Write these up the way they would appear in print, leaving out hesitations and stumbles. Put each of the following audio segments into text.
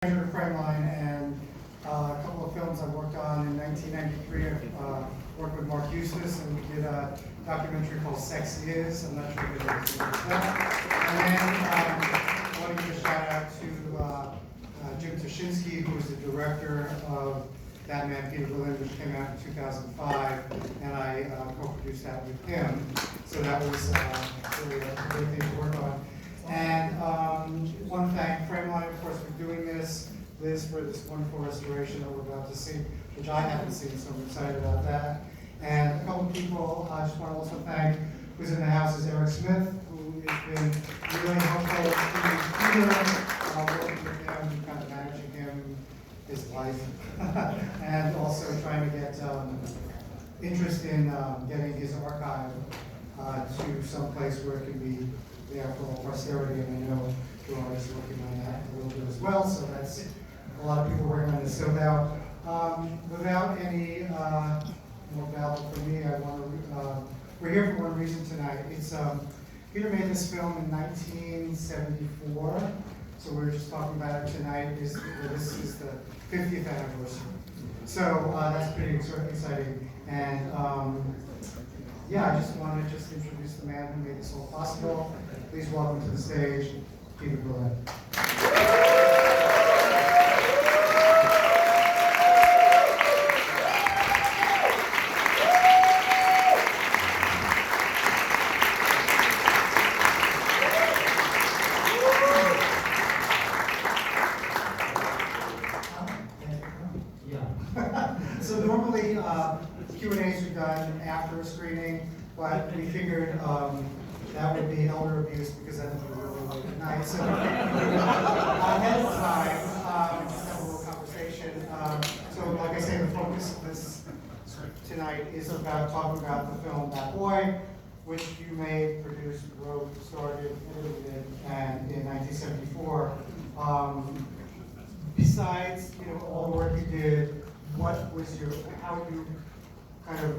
Frameline and a couple of films I worked on in 1993. I worked with Mark Eustace and we did a documentary called 70's. I'm not sure if you know that. And then I want to give a shout out to Jim Toshinsky, who was the director of That Man, Peter Berlin, which came out in 2005, and I co-produced that with him. So that was really a great thing to work on. And want to thank Frameline, of course, for doing this, Liz for this wonderful restoration that we're about to see, which I haven't seen, so I'm excited about that. And a couple of people I just want to also thank, who's in the house is Eric Smith, who has been really helpful to Peter, working with him, kind of managing him, his life, and also trying to get interest in getting his archive to some place where it can be there for all posterity, and I know Joy is working on that a little bit as well, so that's a lot of people working on this. So now, without any more babble from me, we're here for one reason tonight. It's Peter made this film in 1974, so we're just talking about it tonight. This is the 50th anniversary. So that's pretty exciting. And yeah, I just want to introduce the man who made this all possible. Please welcome to the stage, Peter Berlin. So normally Q&As are done after a screening, but we figured that would be elder abuse because that would be really late at night. So ahead of time, just have a little conversation. So like I say, the focus of this tonight is about talking about the film That Boy, which you made, produced, wrote, started, edited, and in 1974. Besides, all the work you did, what was how you kind of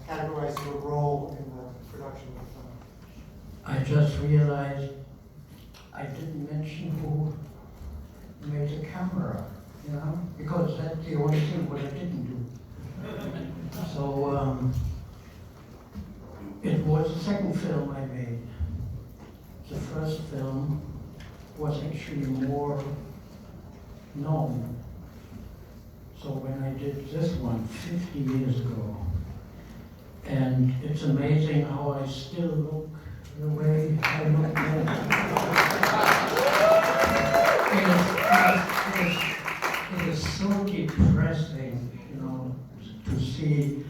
categorize your role in the production of the film? I just realized I didn't mention who made the camera, because that's the only thing what I didn't do. So it was the second film I made. The first film was actually more known. So when I did this one 50 years ago, and it's amazing how I still look the way I look now. It is so depressing, to see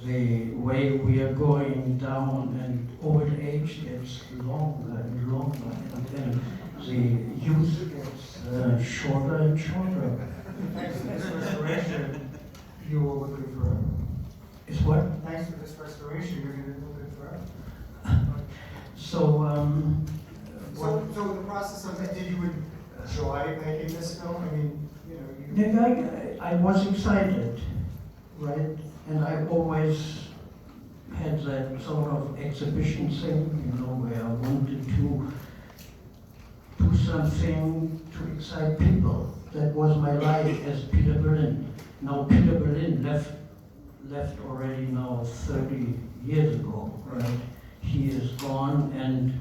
the way we are going down, and old age gets longer and longer, and then the youth gets shorter and shorter. Thanks for this restoration, you will look good forever. Is what? Thanks for this restoration, you're going to look good forever. So, so the process of it, did you enjoy making this film? I mean, I was excited, right? And I always had that sort of exhibition thing, where I wanted to do something to excite people. That was my life as Peter Berlin. Now Peter Berlin left already now 30 years ago, right? He is gone, and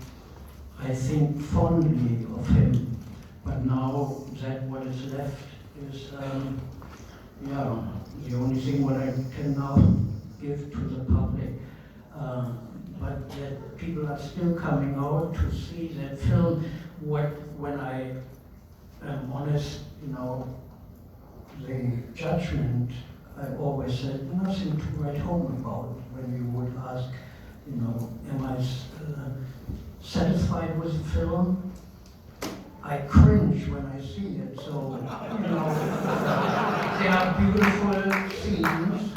I think fondly of him. But now that what is left is, the only thing what I can now give to the public. But that people are still coming out to see that film. When I am honest, the judgment, I always said nothing to write home about. When you would ask, am I satisfied with the film? I cringe when I see it. So, there are beautiful scenes,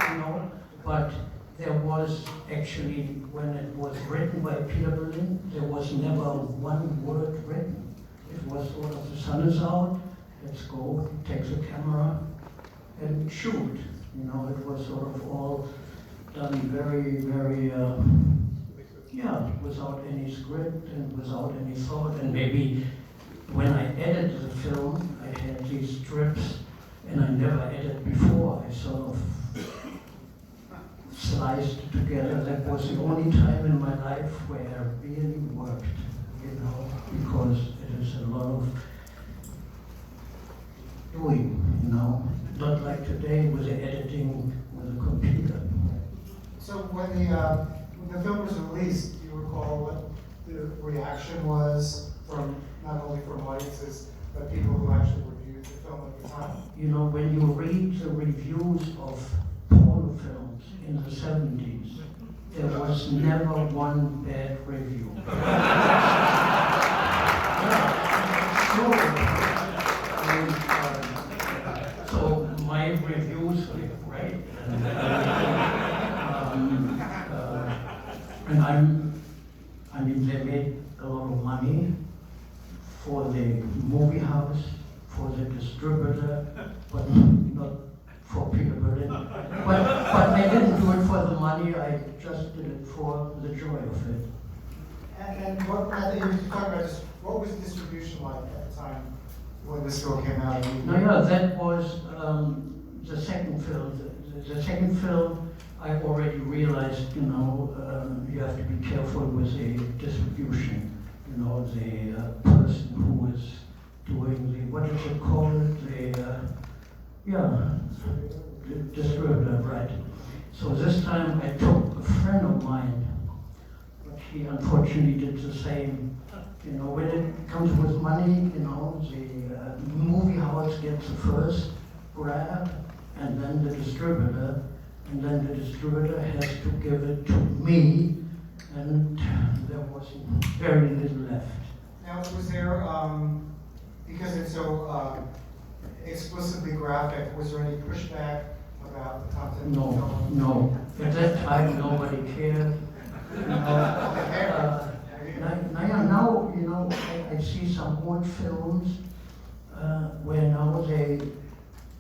but there was actually, when it was written by Peter Berlin, there was never one word written. It was sort of, the sun is out, let's go, take the camera and shoot. It was sort of all done very, very, without any script and without any thought. And maybe when I edited the film, I I had these strips, and I never had it before. I sort of sliced it together. That was the only time in my life where I really worked, because it is a lot of doing, not like today with the editing with a computer. So when the film was released, do you recall what the reaction was from, not only from audiences, but people who actually reviewed the film at the time? When you read the reviews of porn films in the 70's, there was never one bad review. So my reviews were great. And they made a lot of money for the movie house, for the distributor, but not for Peter Berlin. But they didn't do it for the money, I just did it for the joy of it. And what, I think you were talking about this, what was the distribution like at the time when this film came out? That was the second film. The second film, I already realized, you have to be careful with the distribution. The person who is doing the, what is it called? The distributor, right. So this time I took a friend of mine, but he unfortunately did the same. When it comes with money, the movie house gets the first grab, and then the distributor, and then the distributor has to give it to me, and there was very little left. Now, was there, because it's so explicitly graphic, was there any pushback about the content? No. At that time, nobody cared. Now, I see some old films where now they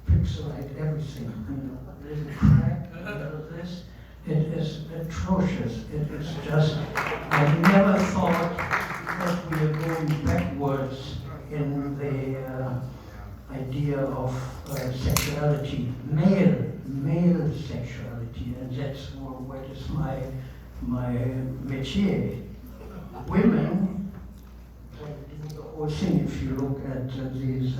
pixelate everything. There's a crack, this. It is atrocious. It is just, I never thought that we are going backwards in the idea of sexuality, male sexuality, and that's what is my métier. Women do the whole thing. If you look at these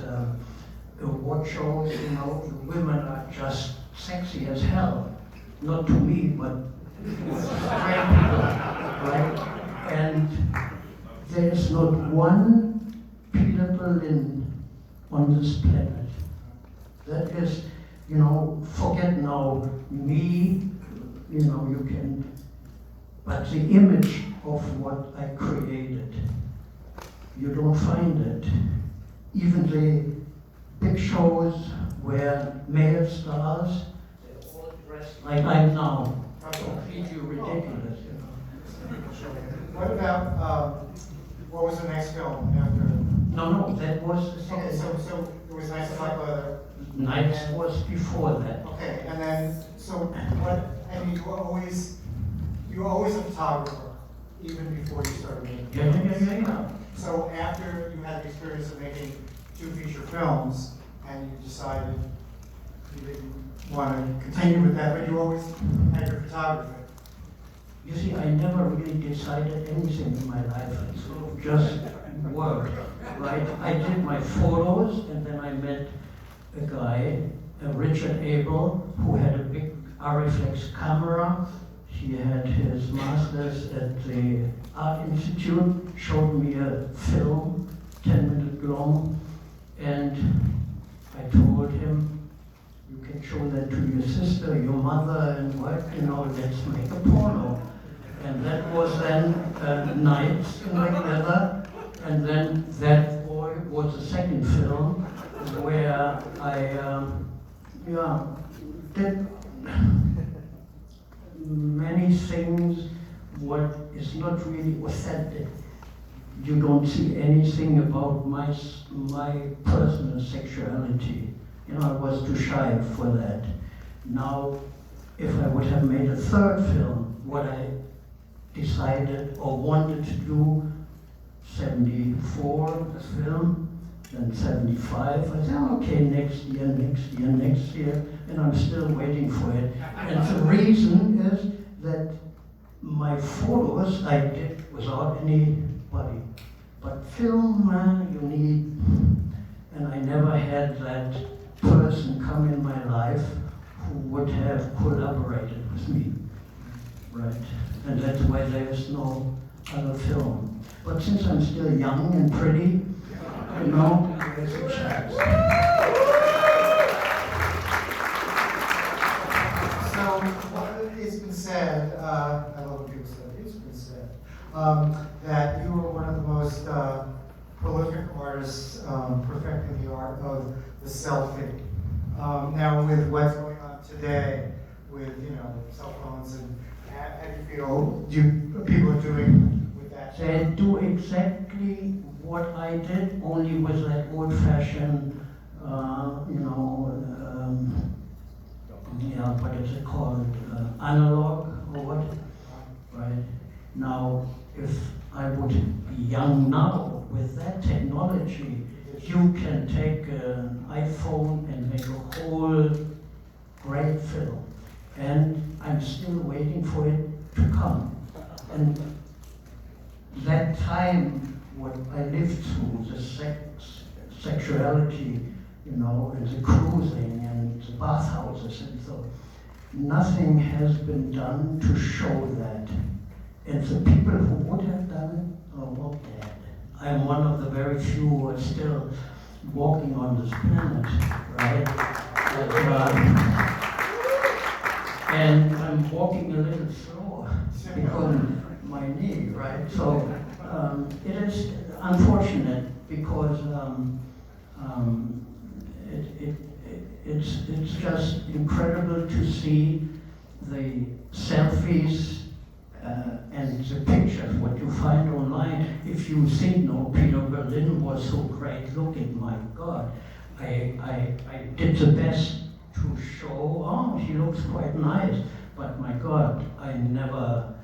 watch shows, the women are just sexy as hell. Not to me, but to straight people, right? And there's not one Peter Berlin on this planet. That is, forget now me, you can, but the image of what I created, you don't find it. Even the big shows where male stars, they're all dressed like I'm now. Completely ridiculous, What about, what was the next film after? No, that was the Okay, second. so it was Nights of Like Leather. Nights was before that. Okay, and then, so what, and you were always a photographer, even before you started making films. Yeah. So after you had the experience of making 2 feature films, and you decided you didn't want to continue with that, but you always had your photography. You see, I never really decided anything in my life. It sort of just worked, right? I did my photos, and then I met a guy, Richard Abel, who had a big Arriflex camera. He had his master's at the Art Institute, showed me a film, 10-minute long, and I told him, you can show that to your sister, your mother, and what, let's make a porno. And that was then Nights in Like Leather, and then That Boy was the second film where I did many things what is not really authentic. You don't see anything about my personal sexuality. I was too shy for that. Now, if I would have made a third film, what I decided or wanted to do, 74, the film, then 75. I said, okay, next year, and I'm still waiting for it. And the reason is that my photos I did without anybody. But film, you need, and I never had that person come in my life who would have collaborated with me, right? And that's why there's no other film. But since I'm still young and pretty, you know, there's a chance. So, it's been said, I love when people say it's been said, that you were one of the most prolific artists perfecting the art of the selfie. Now, with what's going on today, with cell phones, and how do you feel people are doing with that? They do exactly what I did, only with that old-fashioned, what is it called, analog or what? Right. Now, if I would be young now with that technology, you can take an iPhone and make a whole great film. And I'm still waiting for it to come. And that time, what I lived through, the sexuality, and the cruising and the bathhouses and so, nothing has been done to show that. And the people who would have done it are all dead. I'm one of the very few who are still walking on this planet, right? And I'm walking a little slower because of my knee, right? So it is unfortunate because it's just incredible to see the selfies and the pictures, what you find online. If you think, no, Peter Berlin was so great looking, my God. I did the best to show, oh, he looks quite nice, but my God, I never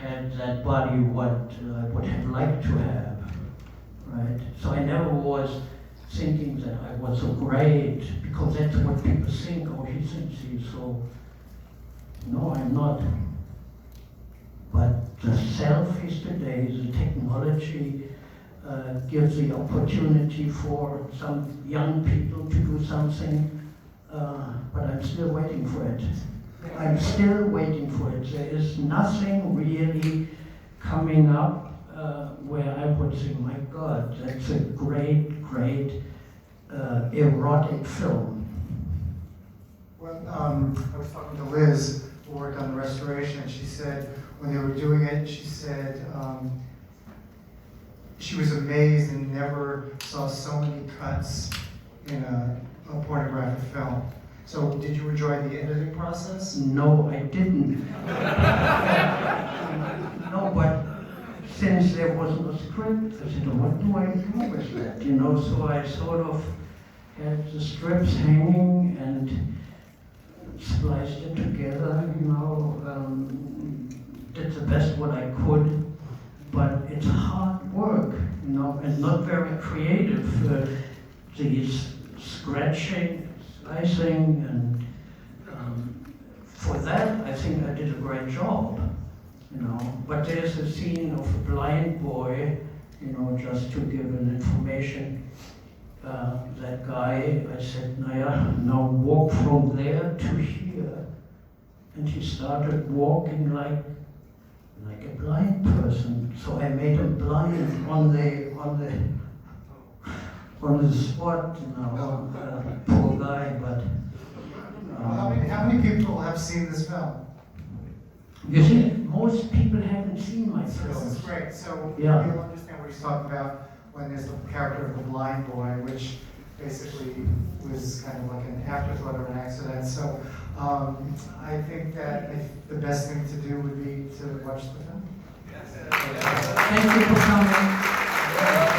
had that body what I would have liked to have, right? So I never was thinking that I was so great, because that's what people think, oh, he thinks he's so, no, I'm not. But the selfies today, the technology gives the opportunity for some young people to do something, but I'm still waiting for it. I'm still waiting for it. There is nothing really coming up where I would think, my God, that's a great erotic film. Well, I was talking to Liz, who worked on the restoration, and she said, when they were doing it, she said she was amazed and never saw so many cuts in a pornographic film. So did you enjoy the editing process? No, I didn't. No, but since there wasn't a script, I said, what do I do with that? So I sort of had the strips hanging and spliced it together, did the best what I could, but it's hard work, and not very creative. These scratching, slicing, and for that I think I did a great job, But there's a scene of a blind boy, just to give an information. That guy, I said, now walk from there to here. And he started walking like a blind person. So I made him blind on the spot, poor guy, but... how many people have seen this film? You see, most people haven't seen my This films. is great. So Yeah. you'll understand what he's talking about when there's the character of the blind boy, which basically was kind of like an afterthought of an accident. So I think that the best thing to do would be to watch the film. Thank you for coming.